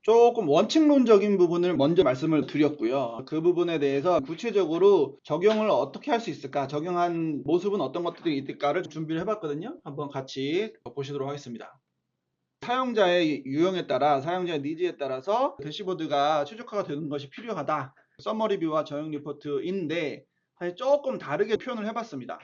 조금 원칙론적인 부분을 먼저 말씀을 드렸고요. 그 부분에 대해서 구체적으로 적용을 어떻게 할 수 있을까, 적용한 모습은 어떤 것들이 있을까를 준비를 해봤거든요. 한번 같이 보시도록 하겠습니다. 사용자의 유형에 따라, 사용자의 니즈에 따라서 대시보드가 최적화가 되는 것이 필요하다. 서머리 뷰와 저형 리포트인데 사실 조금 다르게 표현을 해봤습니다.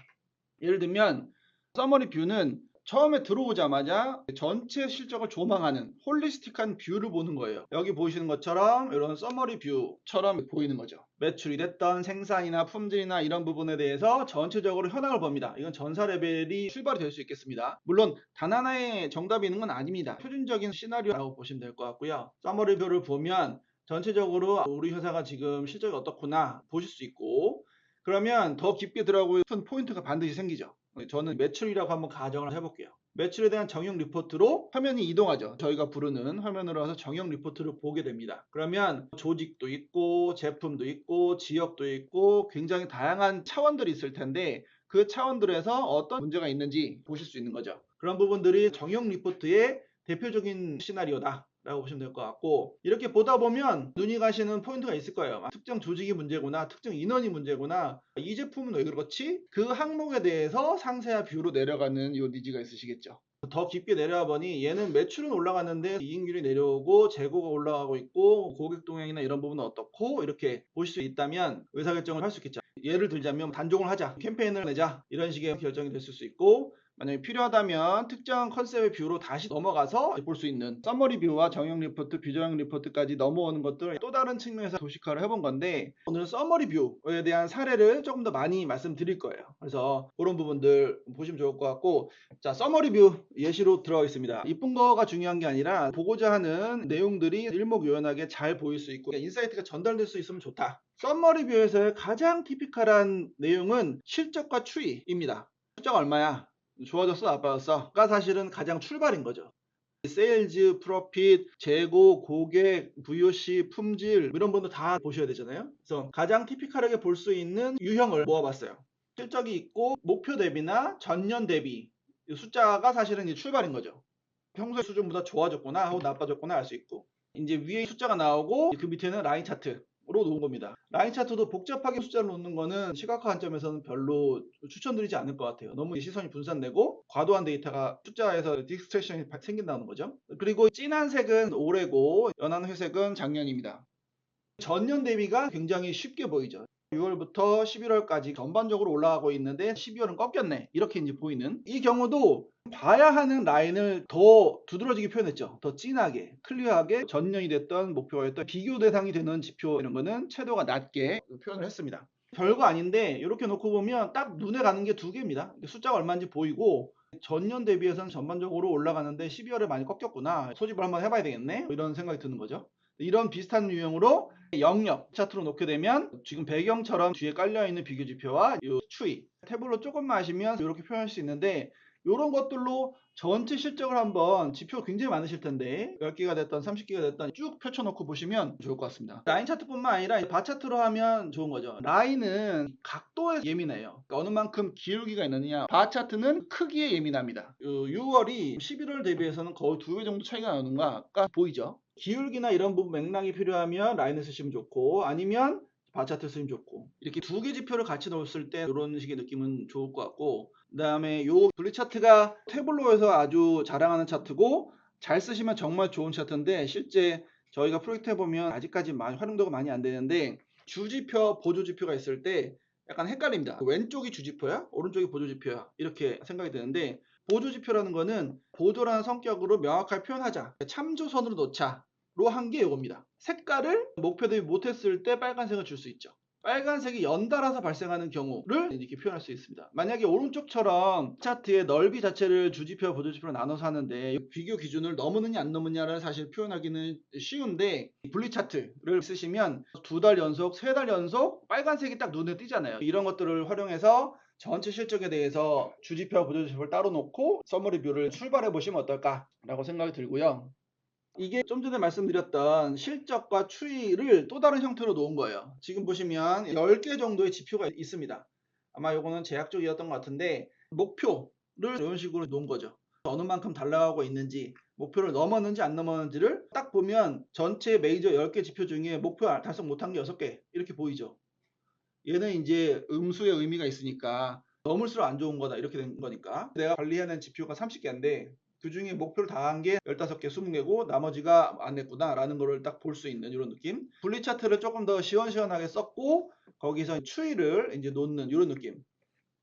예를 들면 서머리 뷰는 처음에 들어오자마자 전체 실적을 조망하는 홀리스틱한 뷰를 보는 거예요. 여기 보시는 것처럼 이런 서머리 뷰처럼 보이는 거죠. 매출이 됐던 생산이나 품질이나 이런 부분에 대해서 전체적으로 현황을 봅니다. 이건 전사 레벨이 출발이 될 수 있겠습니다. 물론 단 하나의 정답이 있는 건 아닙니다. 표준적인 시나리오라고 보시면 될 것 같고요. 서머리 뷰를 보면 전체적으로 우리 회사가 지금 실적이 어떻구나 보실 수 있고, 그러면 더 깊게 들어가고 싶은 포인트가 반드시 생기죠. 저는 매출이라고 한번 가정을 해볼게요. 매출에 대한 정형 리포트로 화면이 이동하죠. 저희가 부르는 화면으로 와서 정형 리포트를 보게 됩니다. 그러면 조직도 있고 제품도 있고 지역도 있고 굉장히 다양한 차원들이 있을 텐데 그 차원들에서 어떤 문제가 있는지 보실 수 있는 거죠. 그런 부분들이 정형 리포트의 대표적인 시나리오다 라고 보시면 될 것 같고, 이렇게 보다 보면 눈이 가시는 포인트가 있을 거예요. 특정 조직이 문제구나, 특정 인원이 문제구나, 이 제품은 왜 그렇지? 그 항목에 대해서 상세한 뷰로 내려가는 요 니즈가 있으시겠죠. 더 깊게 내려와 보니 얘는 매출은 올라갔는데 이익률이 내려오고 재고가 올라가고 있고 고객 동향이나 이런 부분은 어떻고, 이렇게 보실 수 있다면 의사결정을 할 수 있겠죠. 예를 들자면 단종을 하자, 캠페인을 내자, 이런 식의 결정이 됐을 수 있고, 만약에 필요하다면 특정 컨셉의 뷰로 다시 넘어가서 볼 수 있는 서머리 뷰와 정형 리포트, 비정형 리포트까지 넘어오는 것들 또 다른 측면에서 도식화를 해본 건데, 오늘 서머리 뷰에 대한 사례를 조금 더 많이 말씀드릴 거예요. 그래서 그런 부분들 보시면 좋을 것 같고, 자, 서머리 뷰 예시로 들어가겠습니다. 이쁜 거가 중요한 게 아니라 보고자 하는 내용들이 일목요연하게 잘 보일 수 있고 인사이트가 전달될 수 있으면 좋다. 서머리 뷰에서의 가장 티피컬한 내용은 실적과 추이입니다. 실적 얼마야? 좋아졌어, 나빠졌어?가 사실은 가장 출발인 거죠. 세일즈, 프로핏, 재고, 고객, VOC, 품질 이런 분들 다 보셔야 되잖아요. 그래서 가장 티피컬하게 볼 수 있는 유형을 모아봤어요. 실적이 있고 목표 대비나 전년 대비 숫자가 사실은 이제 출발인 거죠. 평소 수준보다 좋아졌구나 하고 나빠졌구나 알 수 있고, 이제 위에 숫자가 나오고 그 밑에는 라인 차트로 놓은 겁니다. 라인 차트도 복잡하게 숫자를 놓는 거는 시각화 관점에서는 별로 추천드리지 않을 것 같아요. 너무 시선이 분산되고 과도한 데이터가 숫자에서 디스트랙션이 생긴다는 거죠. 그리고 진한 색은 올해고 연한 회색은 작년입니다. 전년 대비가 굉장히 쉽게 보이죠. 6월부터 11월까지 전반적으로 올라가고 있는데 12월은 꺾였네, 이렇게 이제 보이는, 이 경우도 봐야 하는 라인을 더 두드러지게 표현했죠. 더 진하게 클리어하게 전년이 됐던 목표였던 비교 대상이 되는 지표 이런 거는 채도가 낮게 표현을 했습니다. 별거 아닌데 이렇게 놓고 보면 딱 눈에 가는 게 두 개입니다. 숫자가 얼마인지 보이고 전년 대비해서는 전반적으로 올라가는데 12월에 많이 꺾였구나, 소집을 한번 해봐야 되겠네, 이런 생각이 드는 거죠. 이런 비슷한 유형으로 영역 차트로 놓게 되면 지금 배경처럼 뒤에 깔려있는 비교 지표와 이 추이 태블로 조금만 하시면 이렇게 표현할 수 있는데, 이런 것들로 전체 실적을 한번, 지표 굉장히 많으실 텐데 10개가 됐던 30개가 됐던 쭉 펼쳐놓고 보시면 좋을 것 같습니다. 라인 차트뿐만 아니라 바 차트로 하면 좋은 거죠. 라인은 각도에 예민해요. 그러니까 어느 만큼 기울기가 있느냐, 바 차트는 크기에 예민합니다. 6월이 11월 대비해서는 거의 2배 정도 차이가 나는가 보이죠. 기울기나 이런 부분 맥락이 필요하면 라인을 쓰시면 좋고, 아니면 바 차트 쓰시면 좋고, 이렇게 두 개 지표를 같이 넣었을 때 이런 식의 느낌은 좋을 것 같고, 그 다음에 요 분리 차트가 태블로에서 아주 자랑하는 차트고 잘 쓰시면 정말 좋은 차트인데, 실제 저희가 프로젝트 해보면 아직까지 활용도가 많이 안 되는데 주지표, 보조지표가 있을 때 약간 헷갈립니다. 왼쪽이 주지표야? 오른쪽이 보조지표야? 이렇게 생각이 드는데, 보조지표라는 거는 보조라는 성격으로 명확하게 표현하자, 참조선으로 놓자 로 한 게 이겁니다. 색깔을 목표 대비 못했을 때 빨간색을 줄 수 있죠. 빨간색이 연달아서 발생하는 경우를 이렇게 표현할 수 있습니다. 만약에 오른쪽처럼 차트의 넓이 자체를 주지표와 보조지표로 나눠서 하는데 비교 기준을 넘느냐 안 넘느냐를 사실 표현하기는 쉬운데, 분리 차트를 쓰시면 2달 연속, 3달 연속 빨간색이 딱 눈에 띄잖아요. 이런 것들을 활용해서 전체 실적에 대해서 주지표와 보조지표를 따로 놓고 서머리 뷰를 출발해 보시면 어떨까라고 생각이 들고요. 이게 좀 전에 말씀드렸던 실적과 추이를 또 다른 형태로 놓은 거예요. 지금 보시면 10개 정도의 지표가 있습니다. 아마 요거는 제약적이었던 것 같은데 목표를 이런 식으로 놓은 거죠. 어느 만큼 달라가고 있는지, 목표를 넘었는지 안 넘었는지를 딱 보면 전체 메이저 10개 지표 중에 목표 달성 못한 게 6개 이렇게 보이죠. 얘는 이제 음수의 의미가 있으니까 넘을수록 안 좋은 거다 이렇게 된 거니까 내가 관리하는 지표가 30개인데 그 중에 목표를 다 한 게 15개, 20개고 나머지가 안 됐구나 라는 거를 딱 볼 수 있는 이런 느낌. 분리 차트를 조금 더 시원시원하게 썼고 거기서 추이를 이제 놓는 이런 느낌.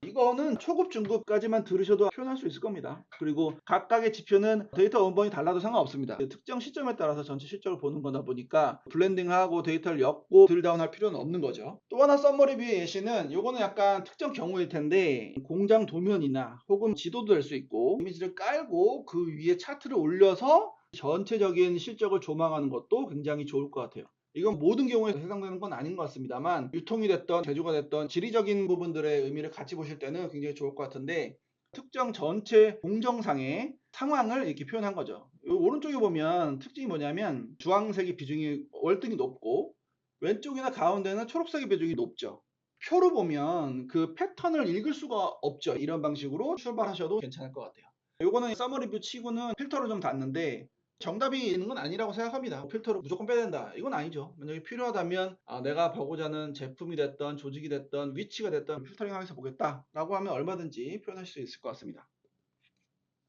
이거는 초급, 중급까지만 들으셔도 표현할 수 있을 겁니다. 그리고 각각의 지표는 데이터 원본이 달라도 상관없습니다. 특정 시점에 따라서 전체 실적을 보는 거다 보니까 블렌딩하고 데이터를 엮고 드릴다운할 필요는 없는 거죠. 또 하나 썸머리 뷰의 예시는 요거는 약간 특정 경우일 텐데 공장 도면이나 혹은 지도도 될 수 있고 이미지를 깔고 그 위에 차트를 올려서 전체적인 실적을 조망하는 것도 굉장히 좋을 것 같아요. 이건 모든 경우에 해당되는 건 아닌 것 같습니다만 유통이 됐던 제조가 됐던 지리적인 부분들의 의미를 같이 보실 때는 굉장히 좋을 것 같은데 특정 전체 공정상의 상황을 이렇게 표현한 거죠. 오른쪽에 보면 특징이 뭐냐면 주황색의 비중이 월등히 높고 왼쪽이나 가운데는 초록색의 비중이 높죠. 표로 보면 그 패턴을 읽을 수가 없죠. 이런 방식으로 출발하셔도 괜찮을 것 같아요. 요거는 서머리 뷰 치고는 필터를 좀 닿는데 정답이 있는 건 아니라고 생각합니다. 필터를 무조건 빼야 된다. 이건 아니죠. 만약에 필요하다면 내가 보고자 하는 제품이 됐던 조직이 됐던 위치가 됐던 필터링하면서 보겠다라고 하면 얼마든지 표현하실 수 있을 것 같습니다.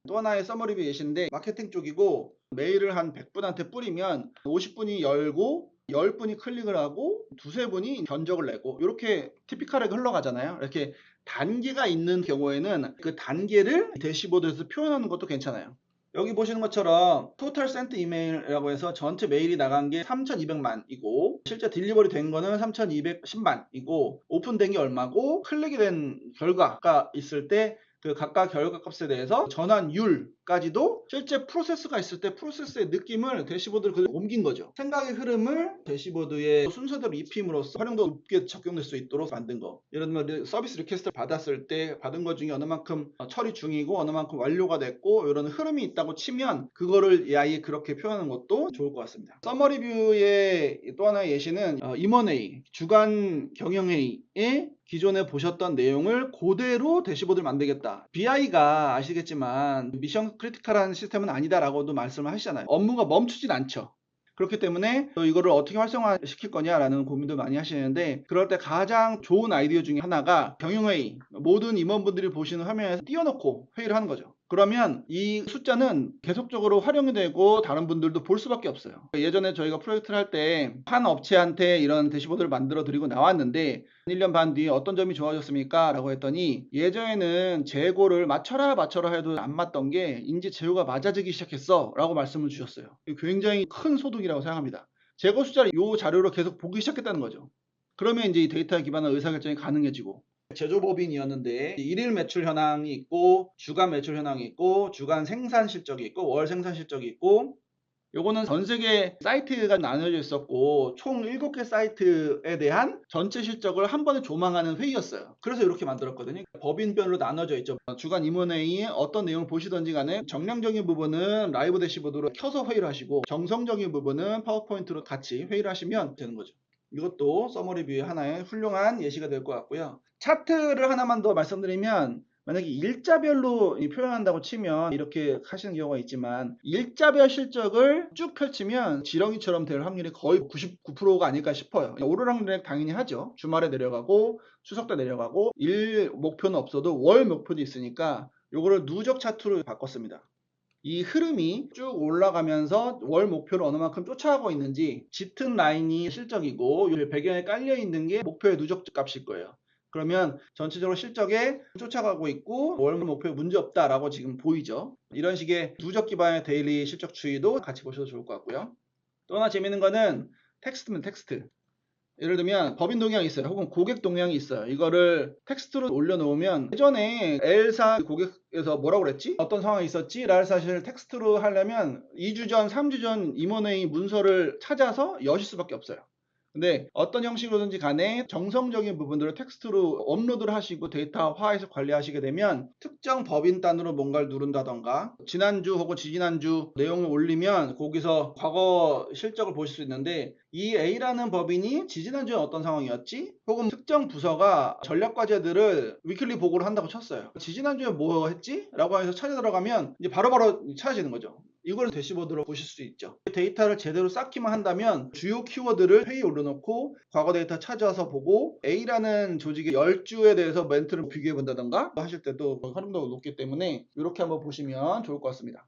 또 하나의 서머리 뷰 예시인데 마케팅 쪽이고 메일을 한 100분한테 뿌리면 50분이 열고 10분이 클릭을 하고 두세 분이 견적을 내고 이렇게 티피컬하게 흘러가잖아요. 이렇게 단계가 있는 경우에는 그 단계를 대시보드에서 표현하는 것도 괜찮아요. 여기 보시는 것처럼 토탈 센트 이메일이라고 해서 전체 메일이 나간 게 3,200만이고 실제 딜리버리 된 거는 3,210만이고 오픈된 게 얼마고 클릭이 된 결과가 있을 때 그 각각 결과 값에 대해서 전환율까지도 실제 프로세스가 있을 때 프로세스의 느낌을 대시보드로 그대로 옮긴 거죠. 생각의 흐름을 대시보드의 순서대로 입힘으로써 활용도 높게 적용될 수 있도록 만든 거. 예를 들면 서비스 리퀘스트를 받았을 때 받은 것 중에 어느 만큼 처리 중이고 어느 만큼 완료가 됐고 이런 흐름이 있다고 치면 그거를 아예 그렇게 표현하는 것도 좋을 것 같습니다. 서머리 뷰의 또 하나의 예시는 임원회의, 주간 경영회의에 기존에 보셨던 내용을 그대로 대시보드를 만들겠다. BI가 아시겠지만 미션 크리티컬한 시스템은 아니다라고도 말씀을 하시잖아요. 업무가 멈추진 않죠. 그렇기 때문에 이거를 어떻게 활성화시킬 거냐라는 고민도 많이 하시는데 그럴 때 가장 좋은 아이디어 중에 하나가 경영회의, 모든 임원분들이 보시는 화면에서 띄워놓고 회의를 하는 거죠. 그러면 이 숫자는 계속적으로 활용이 되고 다른 분들도 볼 수밖에 없어요. 예전에 저희가 프로젝트를 할 때 한 업체한테 이런 대시보드를 만들어 드리고 나왔는데 1년 반 뒤에 어떤 점이 좋아졌습니까? 라고 했더니 예전에는 재고를 맞춰라 해도 안 맞던 게 이제 재고가 맞아지기 시작했어 라고 말씀을 주셨어요. 굉장히 큰 소득이라고 생각합니다. 재고 숫자를 이 자료로 계속 보기 시작했다는 거죠. 그러면 이제 이 데이터에 기반한 의사결정이 가능해지고 제조법인이었는데 일일 매출 현황이 있고 주간 매출 현황이 있고 주간 생산 실적이 있고 월 생산 실적이 있고 요거는 전 세계 사이트가 나눠져 있었고 총 7개 사이트에 대한 전체 실적을 한 번에 조망하는 회의였어요. 그래서 이렇게 만들었거든요. 법인별로 나눠져 있죠. 주간 임원회의에 어떤 내용을 보시던지 간에 정량적인 부분은 라이브 대시보드로 켜서 회의를 하시고 정성적인 부분은 파워포인트로 같이 회의를 하시면 되는 거죠. 이것도 서머리 뷰의 하나의 훌륭한 예시가 될 것 같고요. 차트를 하나만 더 말씀드리면 만약에 일자별로 표현한다고 치면 이렇게 하시는 경우가 있지만 일자별 실적을 쭉 펼치면 지렁이처럼 될 확률이 거의 99%가 아닐까 싶어요. 오르락내리락 당연히 하죠. 주말에 내려가고 추석 때 내려가고 일 목표는 없어도 월 목표도 있으니까 요거를 누적 차트로 바꿨습니다. 이 흐름이 쭉 올라가면서 월 목표를 어느 만큼 쫓아가고 있는지 짙은 라인이 실적이고 배경에 깔려 있는 게 목표의 누적 값일 거예요. 그러면 전체적으로 실적에 쫓아가고 있고 월 목표에 문제 없다라고 지금 보이죠. 이런 식의 누적 기반의 데일리 실적 추이도 같이 보셔도 좋을 것 같고요. 또 하나 재밌는 거는 텍스트면 텍스트. 예를 들면 법인 동향이 있어요. 혹은 고객 동향이 있어요. 이거를 텍스트로 올려놓으면 예전에 L사 고객에서 뭐라고 그랬지? 어떤 상황이 있었지? 라를 사실 텍스트로 하려면 2주 전, 3주 전 임원회의 문서를 찾아서 여실 수밖에 없어요. 근데 어떤 형식으로든지 간에 정성적인 부분들을 텍스트로 업로드를 하시고 데이터화해서 관리하시게 되면 특정 법인 단으로 뭔가를 누른다던가 지난주 혹은 지지난주 내용을 올리면 거기서 과거 실적을 보실 수 있는데 이 A라는 법인이 지지난주에 어떤 상황이었지? 혹은 특정 부서가 전략과제들을 위클리 보고를 한다고 쳤어요. 지지난주에 뭐 했지? 라고 해서 찾아 들어가면 이제 바로바로 찾아지는 거죠. 이걸 대시보드로 보실 수 있죠. 데이터를 제대로 쌓기만 한다면 주요 키워드를 회의에 올려놓고 과거 데이터 찾아서 보고 A라는 조직의 10주에 대해서 멘트를 비교해 본다던가 하실 때도 활용도가 높기 때문에 이렇게 한번 보시면 좋을 것 같습니다.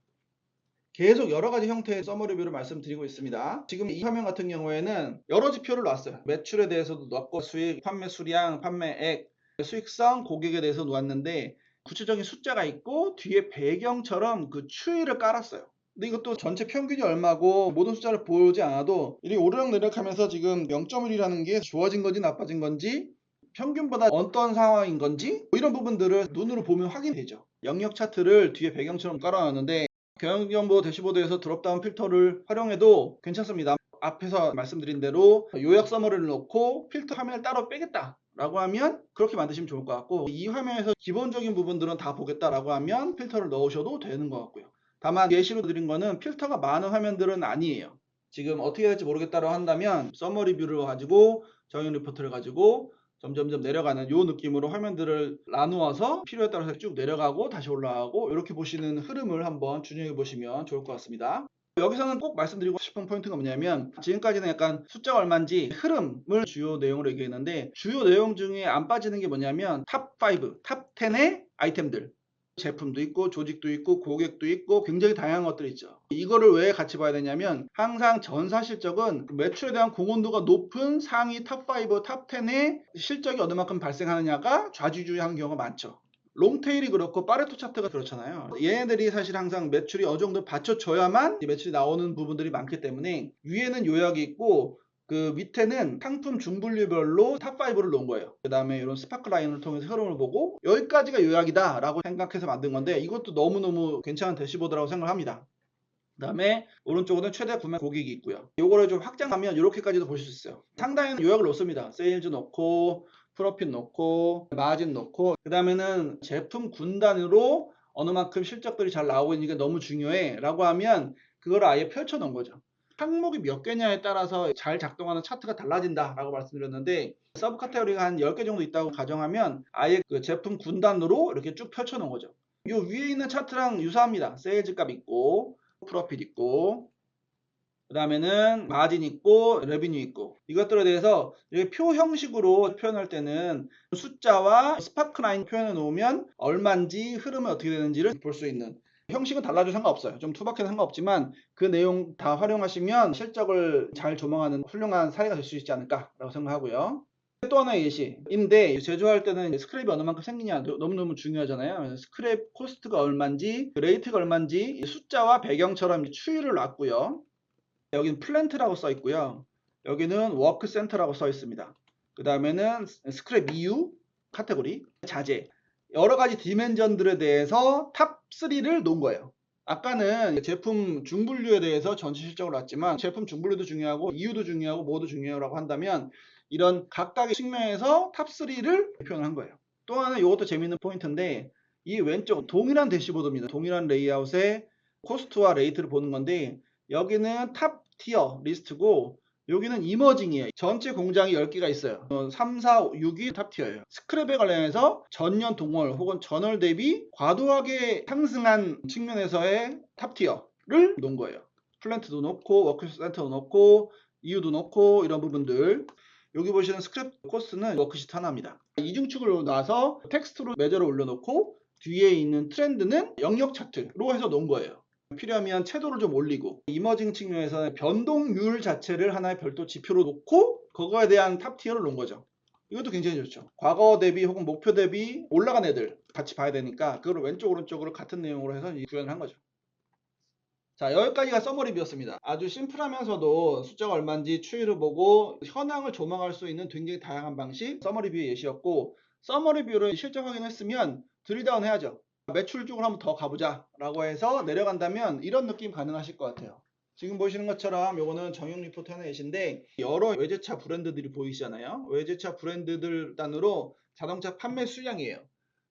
계속 여러 가지 형태의 서머리 뷰를 말씀드리고 있습니다. 지금 이 화면 같은 경우에는 여러 지표를 놨어요. 매출에 대해서도 놨고 수익, 판매 수량, 판매액, 수익성, 고객에 대해서 놓았는데 구체적인 숫자가 있고 뒤에 배경처럼 그 추이를 깔았어요. 근데 이것도 전체 평균이 얼마고 모든 숫자를 보지 않아도 이렇게 오르락내리락 하면서 지금 0.1이라는 게 좋아진 건지 나빠진 건지 평균보다 어떤 상황인 건지 이런 부분들을 눈으로 보면 확인되죠. 영역 차트를 뒤에 배경처럼 깔아놨는데 경영정보 대시보드에서 드롭다운 필터를 활용해도 괜찮습니다. 앞에서 말씀드린 대로 요약 서머리를 넣고 필터 화면을 따로 빼겠다 라고 하면 그렇게 만드시면 좋을 것 같고, 이 화면에서 기본적인 부분들은 다 보겠다라고 하면 필터를 넣으셔도 되는 것 같고요. 다만 예시로 드린 거는 필터가 많은 화면들은 아니에요. 지금 어떻게 될지 모르겠다고 한다면 서머리 뷰를 가지고 정형 리포트를 가지고 점점점 내려가는 요 느낌으로 화면들을 나누어서 필요에 따라서 쭉 내려가고 다시 올라가고 이렇게 보시는 흐름을 한번 준용해 보시면 좋을 것 같습니다. 여기서는 꼭 말씀드리고 싶은 포인트가 뭐냐면, 지금까지는 약간 숫자가 얼마인지 흐름을 주요 내용으로 얘기했는데 주요 내용 중에 안 빠지는 게 뭐냐면 탑5, 탑10의 아이템들, 제품도 있고 조직도 있고 고객도 있고 굉장히 다양한 것들이 있죠. 이거를 왜 같이 봐야 되냐면 항상 전사 실적은 매출에 대한 공헌도가 높은 상위 탑5, 탑10의 실적이 어느 만큼 발생하느냐가 좌지우지하는 경우가 많죠. 롱테일이 그렇고 파레토 차트가 그렇잖아요. 얘네들이 사실 항상 매출이 어느 정도 받쳐줘야만 매출이 나오는 부분들이 많기 때문에 위에는 요약이 있고 그 밑에는 상품 중분류별로 탑5를 놓은 거예요. 그 다음에 이런 스파크 라인을 통해서 흐름을 보고 여기까지가 요약이다 라고 생각해서 만든 건데 이것도 너무너무 괜찮은 대시보드라고 생각합니다. 그 다음에 오른쪽으로는 최대 구매 고객이 있고요. 요거를 좀 확장하면 이렇게까지도 보실 수 있어요. 상단에는 요약을 놓습니다. 세일즈 넣고 프로핏 넣고 마진 넣고, 그 다음에는 제품 군단으로 어느 만큼 실적들이 잘 나오고 있는 게 너무 중요해 라고 하면 그걸 아예 펼쳐 놓은 거죠. 항목이 몇 개냐에 따라서 잘 작동하는 차트가 달라진다 라고 말씀드렸는데, 서브 카테고리가 한 10개 정도 있다고 가정하면 아예 그 제품 군단으로 이렇게 쭉 펼쳐 놓은 거죠. 요 위에 있는 차트랑 유사합니다. 세일즈 값 있고 프로핏 있고 그 다음에는 마진 있고 레비뉴 있고, 이것들에 대해서 이렇게 표 형식으로 표현할 때는 숫자와 스파크라인 표현해 놓으면 얼마인지 흐름이 어떻게 되는지를 볼 수 있는, 형식은 달라도 상관없어요. 좀 투박해도 상관없지만 그 내용 다 활용하시면 실적을 잘 조망하는 훌륭한 사례가 될 수 있지 않을까 라고 생각하고요. 또 하나의 예시인데, 제조할 때는 스크랩이 어느 만큼 생기냐 너무너무 중요하잖아요. 스크랩 코스트가 얼마인지 레이트가 얼마인지 숫자와 배경처럼 추이를 놨고요. 여기는 플랜트라고 써 있고요. 여기는 워크 센터라고 써 있습니다. 그 다음에는 스크랩 이유 카테고리, 자재, 여러 가지 디멘전들에 대해서 탑 3를 놓은 거예요. 아까는 제품 중분류에 대해서 전체 실적을 놨지만 제품 중분류도 중요하고 이유도 중요하고 뭐도 중요하고 한다면 이런 각각의 측면에서 탑 3를 표현한 거예요. 또 하나 이것도 재밌는 포인트인데, 이 왼쪽 동일한 대시보드입니다. 동일한 레이아웃에 코스트와 레이트를 보는 건데 여기는 탑 티어 리스트고 여기는 이머징이에요. 전체 공장이 10개가 있어요. 3, 4, 6이 탑 티어예요. 스크랩에 관련해서 전년 동월 혹은 전월 대비 과도하게 상승한 측면에서의 탑 티어를 놓은 거예요. 플랜트도 넣고 워크센터도 넣고 이유도 넣고 이런 부분들. 여기 보시는 스크랩 코스트는 워크시트 하나입니다. 이중축을 놔서 텍스트로 매저를 올려놓고 뒤에 있는 트렌드는 영역 차트로 해서 놓은 거예요. 필요하면 채도를 좀 올리고 이머징 측면에서는 변동률 자체를 하나의 별도 지표로 놓고 그거에 대한 탑 티어를 놓은 거죠. 이것도 굉장히 좋죠. 과거 대비 혹은 목표 대비 올라간 애들 같이 봐야 되니까 그걸 왼쪽 오른쪽으로 같은 내용으로 해서 구현을 한 거죠. 자, 여기까지가 서머리뷰였습니다. 아주 심플하면서도 숫자가 얼마인지 추이를 보고 현황을 조망할 수 있는 굉장히 다양한 방식 서머리뷰의 예시였고, 서머리뷰를 실적 확인했으면 드릴다운 해야죠. 매출 쪽으로 한번 더 가보자 라고 해서 내려간다면 이런 느낌 가능하실 것 같아요. 지금 보시는 것처럼 요거는 정형 리포트 하나 예시인데 여러 외제차 브랜드들이 보이시잖아요. 외제차 브랜드들 단으로 자동차 판매 수량이에요.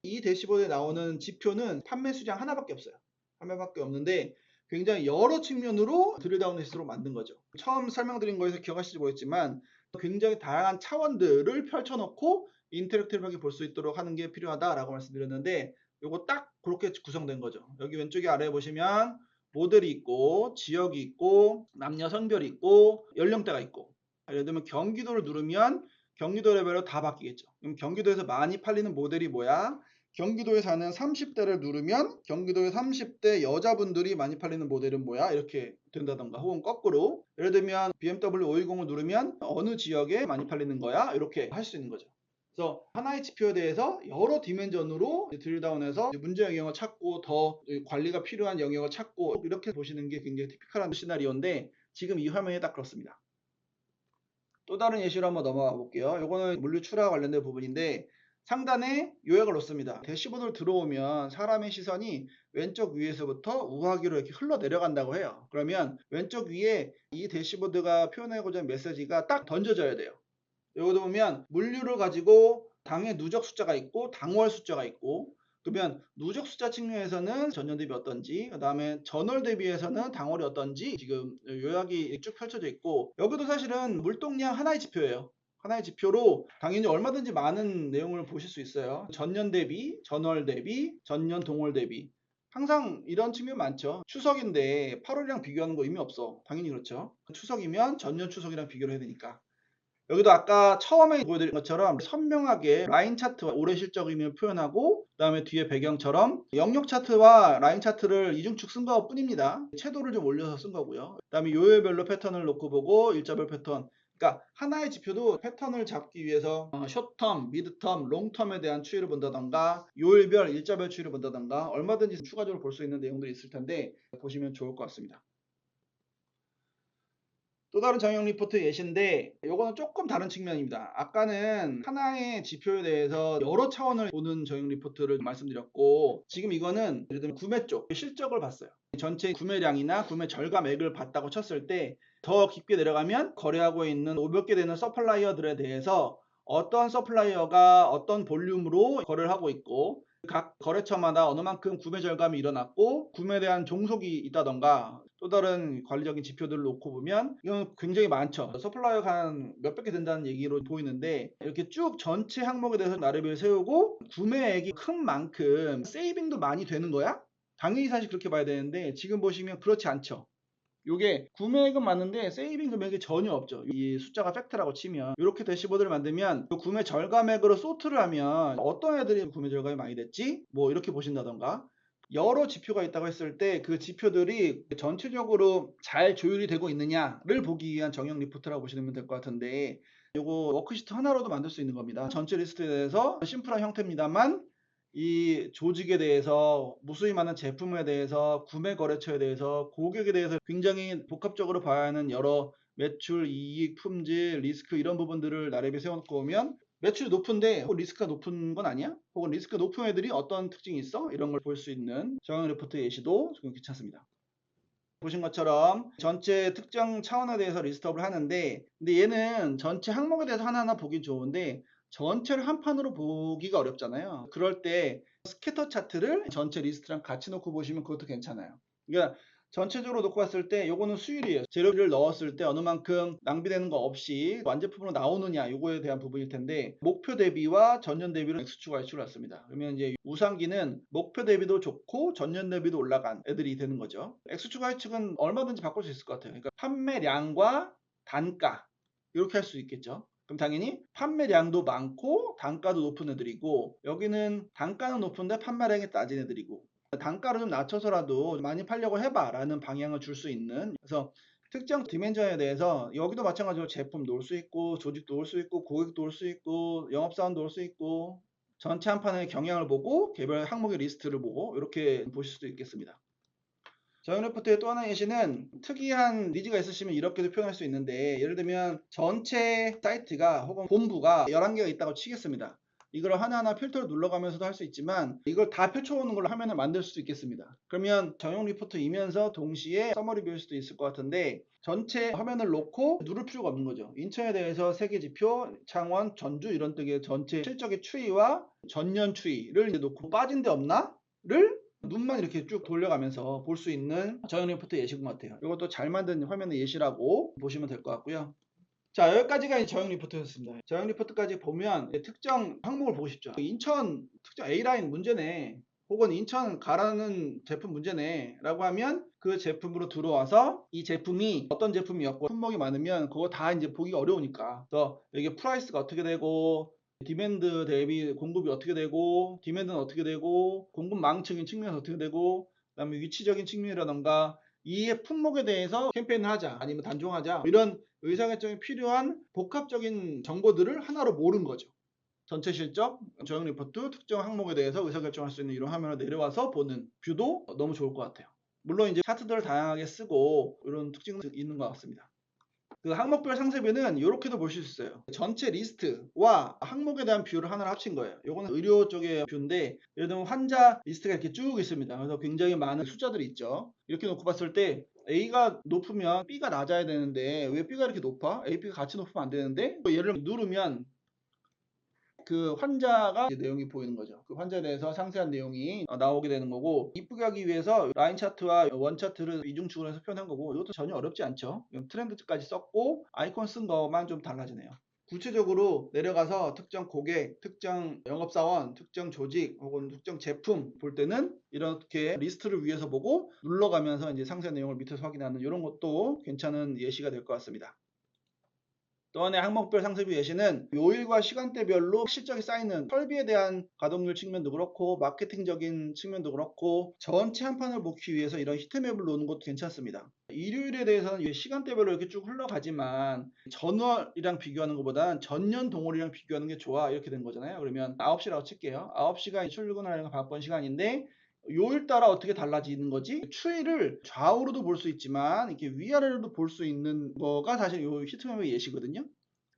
이 대시보드에 나오는 지표는 판매 수량 하나밖에 없어요. 판매밖에 없는데 굉장히 여러 측면으로 드릴다운리스트로 만든 거죠. 처음 설명드린 거에서 기억하실지 모르겠지만 굉장히 다양한 차원들을 펼쳐놓고 인터랙티브하게 볼 수 있도록 하는 게 필요하다라고 말씀드렸는데 요거 딱 그렇게 구성된 거죠. 여기 왼쪽에 아래에 보시면 모델이 있고 지역이 있고 남녀 성별이 있고 연령대가 있고 예를 들면 경기도를 누르면 경기도 레벨로 다 바뀌겠죠. 그럼 경기도에서 많이 팔리는 모델이 뭐야? 경기도에 사는 30대를 누르면 경기도의 30대 여자분들이 많이 팔리는 모델은 뭐야? 이렇게 된다던가 혹은 거꾸로 예를 들면 BMW 520을 누르면 어느 지역에 많이 팔리는 거야? 이렇게 할 수 있는 거죠. 그래서 하나의 지표에 대해서 여러 디멘전으로 드릴다운해서 문제 영역을 찾고 더 관리가 필요한 영역을 찾고 이렇게 보시는 게 굉장히 티피컬한 시나리오인데 지금 이 화면이 딱 그렇습니다. 또 다른 예시로 한번 넘어가 볼게요. 이거는 물류 출하 관련된 부분인데 상단에 요약을 놓습니다. 대시보드를 들어오면 사람의 시선이 왼쪽 위에서부터 우하기로 이렇게 흘러 내려간다고 해요. 그러면 왼쪽 위에 이 대시보드가 표현하고자 하는 메시지가 딱 던져져야 돼요. 여기도 보면 물류를 가지고 당의 누적 숫자가 있고 당월 숫자가 있고 그러면 누적 숫자 측면에서는 전년 대비 어떤지 그 다음에 전월 대비해서는 당월이 어떤지 지금 요약이 쭉 펼쳐져 있고 여기도 사실은 물동량 하나의 지표예요. 하나의 지표로 당연히 얼마든지 많은 내용을 보실 수 있어요. 전년 대비, 전월 대비, 전년 동월 대비 항상 이런 측면 많죠. 추석인데 8월이랑 비교하는 거 의미 없어. 당연히 그렇죠. 추석이면 전년 추석이랑 비교를 해야 되니까. 여기도 아까 처음에 보여드린 것처럼 선명하게 라인 차트와 올해 실적 의미를 표현하고 그 다음에 뒤에 배경처럼 영역 차트와 라인 차트를 이중축 쓴 것 뿐입니다. 채도를 좀 올려서 쓴 거고요. 그 다음에 요일별로 패턴을 놓고 보고 일자별 패턴 그러니까 하나의 지표도 패턴을 잡기 위해서 숏텀, 미드텀, 롱텀에 대한 추이를 본다던가 요일별, 일자별 추이를 본다던가 얼마든지 추가적으로 볼 수 있는 내용들이 있을 텐데 보시면 좋을 것 같습니다. 또 다른 정형 리포트 예시인데 이거는 조금 다른 측면입니다. 아까는 하나의 지표에 대해서 여러 차원을 보는 정형 리포트를 말씀드렸고 지금 이거는 예를 들면 구매 쪽 실적을 봤어요. 전체 구매량이나 구매 절감액을 봤다고 쳤을 때 더 깊게 내려가면 거래하고 있는 500개 되는 서플라이어들에 대해서 어떤 서플라이어가 어떤 볼륨으로 거래를 하고 있고 각 거래처마다 어느 만큼 구매 절감이 일어났고 구매에 대한 종속이 있다던가 또 다른 관리적인 지표들을 놓고 보면 이건 굉장히 많죠. 서플라이어가 한 몇백 개 된다는 얘기로 보이는데 이렇게 쭉 전체 항목에 대해서 나래비를 세우고 구매액이 큰 만큼 세이빙도 많이 되는 거야? 당연히 사실 그렇게 봐야 되는데 지금 보시면 그렇지 않죠. 요게 구매액은 많은데 세이빙 금액이 전혀 없죠. 이 숫자가 팩트라고 치면 이렇게 대시보드를 만들면 그 구매 절감액으로 소트를 하면 어떤 애들이 구매 절감이 많이 됐지? 뭐 이렇게 보신다던가 여러 지표가 있다고 했을 때 그 지표들이 전체적으로 잘 조율이 되고 있느냐를 보기 위한 정형 리포트라고 보시면 될 것 같은데 요거 워크시트 하나로도 만들 수 있는 겁니다. 전체 리스트에 대해서 심플한 형태입니다만 이 조직에 대해서 무수히 많은 제품에 대해서 구매 거래처에 대해서 고객에 대해서 굉장히 복합적으로 봐야 하는 여러 매출, 이익, 품질, 리스크 이런 부분들을 나래비 세워놓고 오면 매출이 높은데 리스크가 높은 건 아니야? 혹은 리스크가 높은 애들이 어떤 특징이 있어? 이런 걸 볼 수 있는 정형 리포트 예시도 좀 괜찮습니다. 보신 것처럼 전체 특정 차원에 대해서 리스트업을 하는데 근데 얘는 전체 항목에 대해서 하나하나 보기 좋은데 전체를 한 판으로 보기가 어렵잖아요. 그럴 때 스캐터 차트를 전체 리스트랑 같이 놓고 보시면 그것도 괜찮아요. 그러니까 전체적으로 놓고 봤을 때 요거는 수율이에요. 재료를 넣었을 때 어느 만큼 낭비되는 거 없이 완제품으로 나오느냐 요거에 대한 부분일 텐데 목표 대비와 전년 대비로 X축 Y축을 놨습니다. 그러면 이제 우상기는 목표 대비도 좋고 전년 대비도 올라간 애들이 되는 거죠. X축 Y축은 얼마든지 바꿀 수 있을 것 같아요. 그러니까 판매량과 단가 이렇게 할 수 있겠죠. 그럼 당연히 판매량도 많고 단가도 높은 애들이고 여기는 단가는 높은데 판매량이 낮은 애들이고 단가를 좀 낮춰서라도 많이 팔려고 해봐 라는 방향을 줄 수 있는 그래서 특정 디멘전에 대해서 여기도 마찬가지로 제품 놓을 수 있고 조직도 놓을 수 있고 고객도 놓을 수 있고 영업사원도 놓을 수 있고 전체 한 판의 경향을 보고 개별 항목의 리스트를 보고 이렇게 보실 수도 있겠습니다. 저형 리포트의 또 하나의 예시는 특이한 니즈가 있으시면 이렇게도 표현할 수 있는데 예를 들면 전체 사이트가 혹은 본부가 11개가 있다고 치겠습니다. 이걸 하나하나 필터를 눌러가면서도 할 수 있지만 이걸 다 펼쳐오는 걸로 화면을 만들 수도 있겠습니다. 그러면 정형 리포트이면서 동시에 서머리 뷰일 수도 있을 것 같은데 전체 화면을 놓고 누를 필요가 없는 거죠. 인천에 대해서 세계 지표, 창원, 전주 이런 등의 전체 실적의 추이와 전년 추이를 이제 놓고 빠진 데 없나? 를 눈만 이렇게 쭉 돌려가면서 볼 수 있는 정형 리포트 예시인 것 같아요. 이것도 잘 만든 화면의 예시라고 보시면 될 것 같고요. 자, 여기까지가 정형 리포트였습니다. 정형 리포트까지 보면 특정 항목을 보고 싶죠. 인천 특정 A라인 문제네. 혹은 인천 가라는 제품 문제네 라고 하면 그 제품으로 들어와서 이 제품이 어떤 제품이었고 품목이 많으면 그거 다 이제 보기가 어려우니까, 그래서 이게 프라이스가 어떻게 되고 디맨드 대비 공급이 어떻게 되고 디맨드는 어떻게 되고 공급망적인 측면에서 어떻게 되고 그다음에 위치적인 측면이라던가 이 품목에 대해서 캠페인을 하자 아니면 단종하자 이런 의사결정이 필요한 복합적인 정보들을 하나로 모른 거죠. 전체 실적, 저형 리포트, 특정 항목에 대해서 의사결정할 수 있는 이런 화면을 내려와서 보는 뷰도 너무 좋을 것 같아요. 물론 이제 차트들을 다양하게 쓰고 이런 특징은 있는 것 같습니다. 그 항목별 상세뷰는 이렇게도 보실 수 있어요. 전체 리스트와 항목에 대한 뷰를 하나로 합친 거예요. 이거는 의료 쪽의 뷰인데, 예를 들면 환자 리스트가 이렇게 쭉 있습니다. 그래서 굉장히 많은 숫자들이 있죠. 이렇게 놓고 봤을 때 A가 높으면 B가 낮아야 되는데 왜 B가 이렇게 높아? A, B가 같이 높으면 안 되는데, 얘를 누르면 그 환자가 내용이 보이는 거죠. 그 환자에 대해서 상세한 내용이 나오게 되는 거고, 이쁘게 하기 위해서 라인 차트와 원 차트를 이중축으로 해서 표현한 거고, 이것도 전혀 어렵지 않죠. 트렌드까지 썼고 아이콘 쓴 것만 좀 달라지네요. 구체적으로 내려가서 특정 고객, 특정 영업사원, 특정 조직 혹은 특정 제품 볼 때는 이렇게 리스트를 위에서 보고 눌러가면서 이제 상세 내용을 밑에서 확인하는 이런 것도 괜찮은 예시가 될 것 같습니다. 또 하나의 항목별 상세뷰 예시는 요일과 시간대별로 실적이 쌓이는 설비에 대한 가동률 측면도 그렇고 마케팅적인 측면도 그렇고 전체 한 판을 보기 위해서 이런 히트맵을 놓는 것도 괜찮습니다. 일요일에 대해서는 시간대별로 이렇게 쭉 흘러가지만 전월이랑 비교하는 것보다는 전년 동월이랑 비교하는 게 좋아 이렇게 된 거잖아요. 그러면 9시라고 칠게요. 9시가 출근하는 바쁜 시간인데 요일 따라 어떻게 달라지는 거지? 추이를 좌우로도 볼 수 있지만 이렇게 위아래로도 볼 수 있는 거가 사실 요 히트맵의 예시거든요.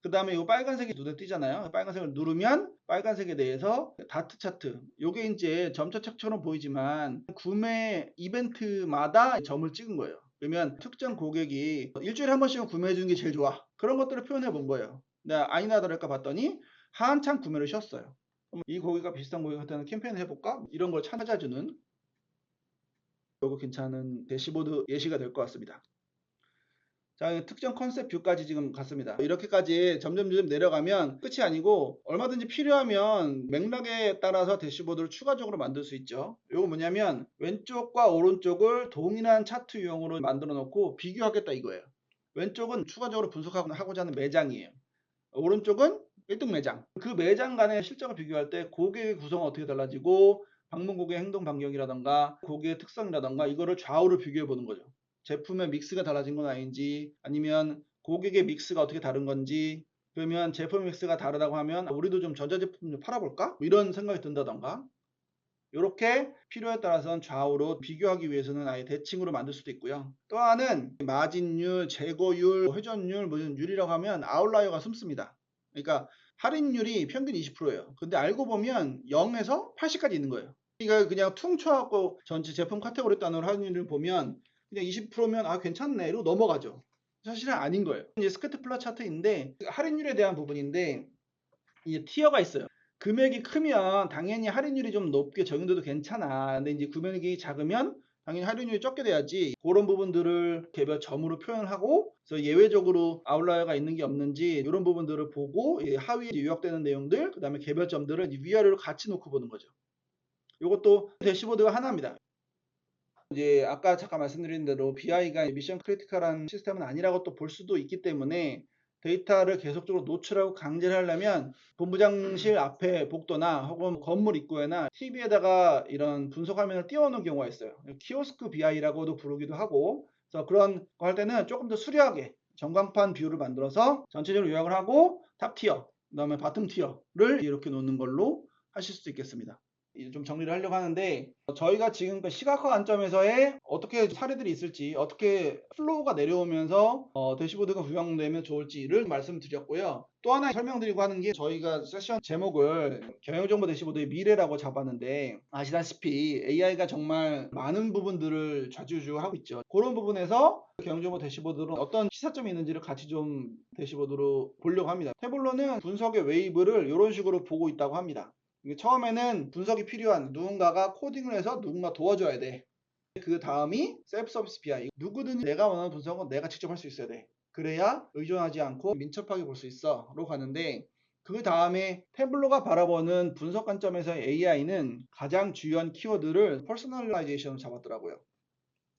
그 다음에 이 빨간색이 눈에 띄잖아요. 빨간색을 누르면 빨간색에 대해서 다트 차트, 요게 이제 점차책처럼 보이지만 구매 이벤트마다 점을 찍은 거예요. 그러면 특정 고객이 일주일에 한 번씩은 구매해 주는 게 제일 좋아, 그런 것들을 표현해 본 거예요. 내가 아니나 다를까 봤더니 한창 구매를 쉬었어요. 이 고객과 비슷한 고객한테는 캠페인을 해볼까? 이런 걸 찾아주는, 이거 괜찮은 대시보드 예시가 될 것 같습니다. 자, 특정 컨셉 뷰까지 지금 갔습니다. 이렇게까지 점점 내려가면 끝이 아니고 얼마든지 필요하면 맥락에 따라서 대시보드를 추가적으로 만들 수 있죠. 이거 뭐냐면 왼쪽과 오른쪽을 동일한 차트 유형으로 만들어 놓고 비교하겠다 이거예요. 왼쪽은 추가적으로 분석하고자 하는 매장이에요. 오른쪽은 1등 매장. 그 매장 간의 실적을 비교할 때 고객의 구성은 어떻게 달라지고 방문 고객의 행동 반경이라던가 고객의 특성이라던가 이거를 좌우로 비교해 보는 거죠. 제품의 믹스가 달라진 건 아닌지, 아니면 고객의 믹스가 어떻게 다른 건지, 그러면 제품 믹스가 다르다고 하면 우리도 좀 전자제품 좀 팔아볼까? 이런 생각이 든다던가, 이렇게 필요에 따라서는 좌우로 비교하기 위해서는 아예 대칭으로 만들 수도 있고요. 또 하나는 마진율, 재고율, 회전율, 무슨 율이라고 하면 아웃라이어가 숨습니다. 그러니까 할인율이 평균 20%예요. 근데 알고 보면 0에서 80까지 있는 거예요. 그러니까 그냥 퉁쳐갖고 전체 제품 카테고리 단위로 할인율을 보면 그냥 20%면 아 괜찮네 이러고 넘어가죠. 사실은 아닌 거예요. 이제 스캐터플라 차트인데 할인율에 대한 부분인데 이제 티어가 있어요. 금액이 크면 당연히 할인율이 좀 높게 적용돼도 괜찮아. 근데 이제 금액이 작으면 당연히 할인율이 적게 돼야지. 그런 부분들을 개별 점으로 표현을 하고, 그래서 예외적으로 아웃라이어가 있는 게 없는지 이런 부분들을 보고 하위에 요약되는 내용들, 그 다음에 개별 점들을 위아래로 같이 놓고 보는 거죠. 이것도 대시보드가 하나입니다. 이제 아까 잠깐 말씀드린 대로 BI가 미션 크리티컬한 시스템은 아니라고 또 볼 수도 있기 때문에 데이터를 계속적으로 노출하고 강제를 하려면 본부장실 앞에 복도나 혹은 건물 입구에나 TV에다가 이런 분석 화면을 띄워놓은 경우가 있어요. 키오스크 BI라고도 부르기도 하고, 그래서 그런 거 할 때는 조금 더 수려하게 전광판 뷰를 만들어서 전체적으로 요약을 하고 탑 티어, 그 다음에 바텀 티어를 이렇게 놓는 걸로 하실 수도 있겠습니다. 좀 정리를 하려고 하는데, 저희가 지금 시각화 관점에서의 어떻게 사례들이 있을지, 어떻게 플로우가 내려오면서 대시보드가 구성되면 좋을지를 말씀드렸고요. 또 하나 설명드리고 하는 게, 저희가 세션 제목을 경영정보 대시보드의 미래라고 잡았는데 아시다시피 AI가 정말 많은 부분들을 좌지우지하고 있죠. 그런 부분에서 경영정보 대시보드로 어떤 시사점이 있는지를 같이 좀 대시보드로 보려고 합니다. 태블로는 분석의 웨이브를 이런 식으로 보고 있다고 합니다. 처음에는 분석이 필요한 누군가가 코딩을 해서 누군가 도와줘야 돼. 그 다음이 셀프 서비스 BI. 누구든지 내가 원하는 분석은 내가 직접 할 수 있어야 돼. 그래야 의존하지 않고 민첩하게 볼 수 있어 로 가는데, 그 다음에 태블로가 바라보는 분석 관점에서 AI는 가장 주요한 키워드를 퍼스널라이제이션으로 잡았더라고요.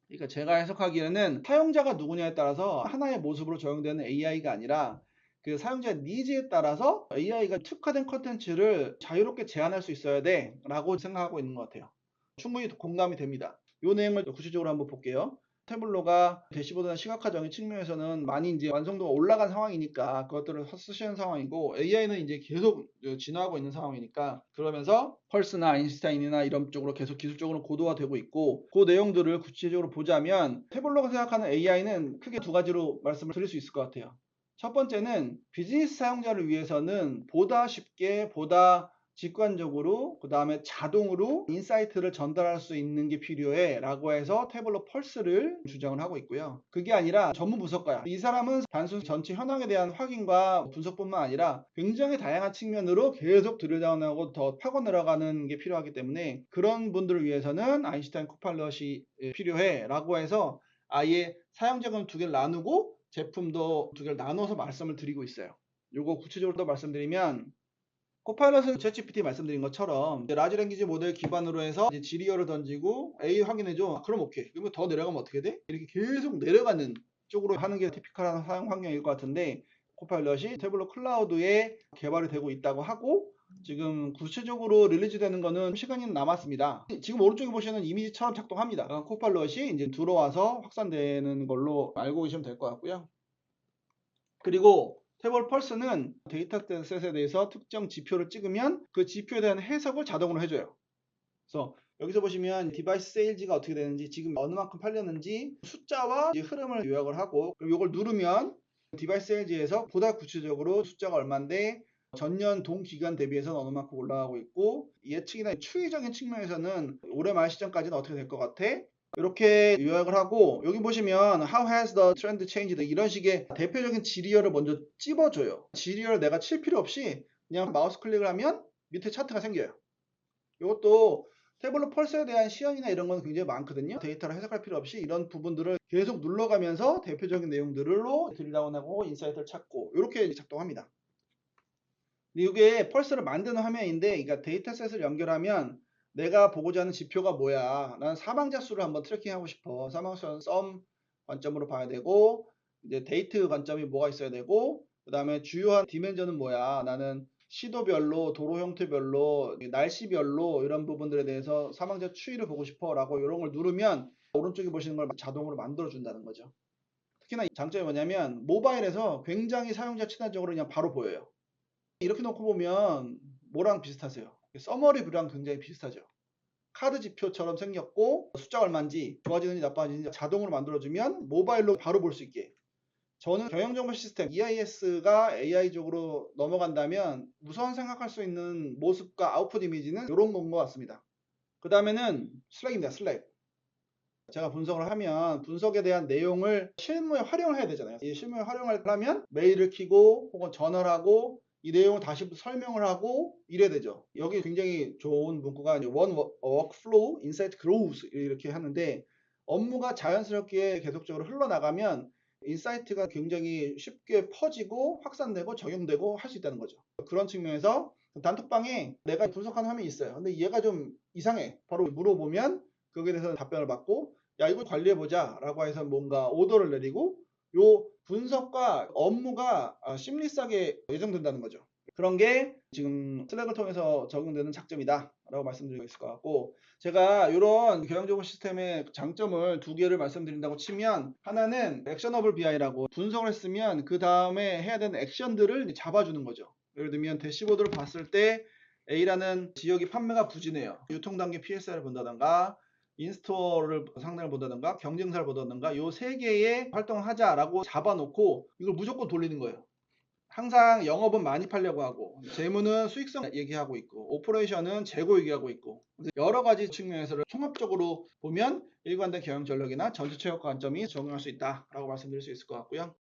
그러니까 제가 해석하기에는 사용자가 누구냐에 따라서 하나의 모습으로 적용되는 AI가 아니라 그 사용자 니즈에 따라서 AI가 특화된 컨텐츠를 자유롭게 제한할 수 있어야 돼 라고 생각하고 있는 것 같아요. 충분히 공감이 됩니다. 이 내용을 구체적으로 한번 볼게요. 태블로가 대시보드나 시각화적인 측면에서는 많이 이제 완성도가 올라간 상황이니까 그것들을 쓰시는 상황이고, AI는 이제 계속 진화하고 있는 상황이니까, 그러면서 펄스나 아인슈타인이나 이런 쪽으로 계속 기술적으로 고도화되고 있고, 그 내용들을 구체적으로 보자면 태블로가 생각하는 AI는 크게 두 가지로 말씀을 드릴 수 있을 것 같아요. 첫 번째는 비즈니스 사용자를 위해서는 보다 쉽게, 보다 직관적으로, 그 다음에 자동으로 인사이트를 전달할 수 있는 게 필요해 라고 해서 태블로 펄스를 주장을 하고 있고요. 그게 아니라 전문 분석가야. 이 사람은 단순 전체 현황에 대한 확인과 분석뿐만 아니라 굉장히 다양한 측면으로 계속 들여다보고 더 파고 들어가는 게 필요하기 때문에, 그런 분들을 위해서는 아인슈타인 코파일럿이 필요해 라고 해서 아예 사용자금 두 개를 나누고 제품도 두 개를 나눠서 말씀을 드리고 있어요. 요거 구체적으로 더 말씀드리면, 코파일럿은 챗GPT 말씀드린 것처럼 라지 랭귀지 모델 기반으로 해서 이제 지리어를 던지고 A 확인해줘. 그럼 오케이. 그러면 더 내려가면 어떻게 돼? 이렇게 계속 내려가는 쪽으로 하는 게 티피컬한 사용 환경일 것 같은데, 코파일럿이 태블로 클라우드에 개발이 되고 있다고 하고, 지금 구체적으로 릴리즈 되는 거는 시간이 남았습니다. 지금 오른쪽에 보시는 이미지처럼 작동합니다. 코파일럿이 이제 들어와서 확산되는 걸로 알고 계시면 될 것 같고요. 그리고 태블 펄스는 데이터셋에 대해서 특정 지표를 찍으면 그 지표에 대한 해석을 자동으로 해줘요. 그래서 여기서 보시면 디바이스 세일즈가 어떻게 되는지, 지금 어느 만큼 팔렸는지 숫자와 흐름을 요약을 하고, 그리고 이걸 누르면 디바이스 세일즈에서 보다 구체적으로 숫자가 얼마인데 전년 동기간 대비해서는 어느 만큼 올라가고 있고, 예측이나 추이적인 측면에서는 올해 말 시점까지는 어떻게 될 것 같아? 이렇게 요약을 하고, 여기 보시면 How has the trend changed? 이런 식의 대표적인 지리어를 먼저 찝어줘요. 지리어를 내가 칠 필요 없이 그냥 마우스 클릭을 하면 밑에 차트가 생겨요. 이것도 태블로 펄스에 대한 시연이나 이런 건 굉장히 많거든요. 데이터를 해석할 필요 없이 이런 부분들을 계속 눌러가면서 대표적인 내용들로 드릴다운하고 인사이트를 찾고 이렇게 작동합니다. 이게 펄스를 만드는 화면인데, 그러니까 데이터셋을 연결하면 내가 보고자 하는 지표가 뭐야. 나는 사망자 수를 한번 트래킹하고 싶어. 사망자 수는 썸 관점으로 봐야 되고, 이제 데이트 관점이 뭐가 있어야 되고, 그 다음에 주요한 디멘전은 뭐야. 나는 시도별로, 도로 형태별로, 날씨별로 이런 부분들에 대해서 사망자 추이를 보고 싶어 라고 이런 걸 누르면 오른쪽에 보시는 걸 자동으로 만들어 준다는 거죠. 특히나 장점이 뭐냐면 모바일에서 굉장히 사용자 친화적으로 그냥 바로 보여요. 이렇게 놓고 보면 뭐랑 비슷하세요? 서머리 뷰랑 굉장히 비슷하죠. 카드 지표처럼 생겼고 숫자가 얼마인지 좋아지는지 나빠지는지 자동으로 만들어주면 모바일로 바로 볼 수 있게. 저는 경영정보 시스템 EIS가 AI적으로 넘어간다면 우선 생각할 수 있는 모습과 아웃풋 이미지는 이런 건 것 같습니다. 그 다음에는 슬랙입니다. 슬랙. 제가 분석을 하면 분석에 대한 내용을 실무에 활용을 해야 되잖아요. 이 실무에 활용하려면 메일을 키고 혹은 전화를 하고 이 내용을 다시 설명을 하고 이래야 되죠. 여기 굉장히 좋은 문구가 One Workflow, Insight Grows 이렇게 하는데, 업무가 자연스럽게 계속적으로 흘러나가면 인사이트가 굉장히 쉽게 퍼지고 확산되고 적용되고 할 수 있다는 거죠. 그런 측면에서 단톡방에 내가 분석하는 화면이 있어요. 근데 얘가 좀 이상해. 바로 물어보면 거기에 대해서 답변을 받고, 야 이걸 관리해보자 라고 해서 뭔가 오더를 내리고, 요 분석과 업무가 심리싸게 예정된다는 거죠. 그런 게 지금 슬랙을 통해서 적용되는 장점이다 라고 말씀드리고 있을 것 같고, 제가 이런 경영정보 시스템의 장점을 두 개를 말씀드린다고 치면, 하나는 액셔너블 BI라고 분석을 했으면 그 다음에 해야 되는 액션들을 잡아주는 거죠. 예를 들면 대시보드를 봤을 때 A라는 지역이 판매가 부진해요. 유통단계 PSR을 본다던가 인스토어를 상당을 본다던가 경쟁사를 본다던가 요 세 개의 활동을 하자라고 잡아놓고 이걸 무조건 돌리는 거예요. 항상 영업은 많이 팔려고 하고 재무는 수익성 얘기하고 있고 오퍼레이션은 재고 얘기하고 있고, 여러 가지 측면에서 총합적으로 보면 일관된 경영 전략이나 전투 체력 관점이 적용할 수 있다라고 말씀드릴 수 있을 것 같고요.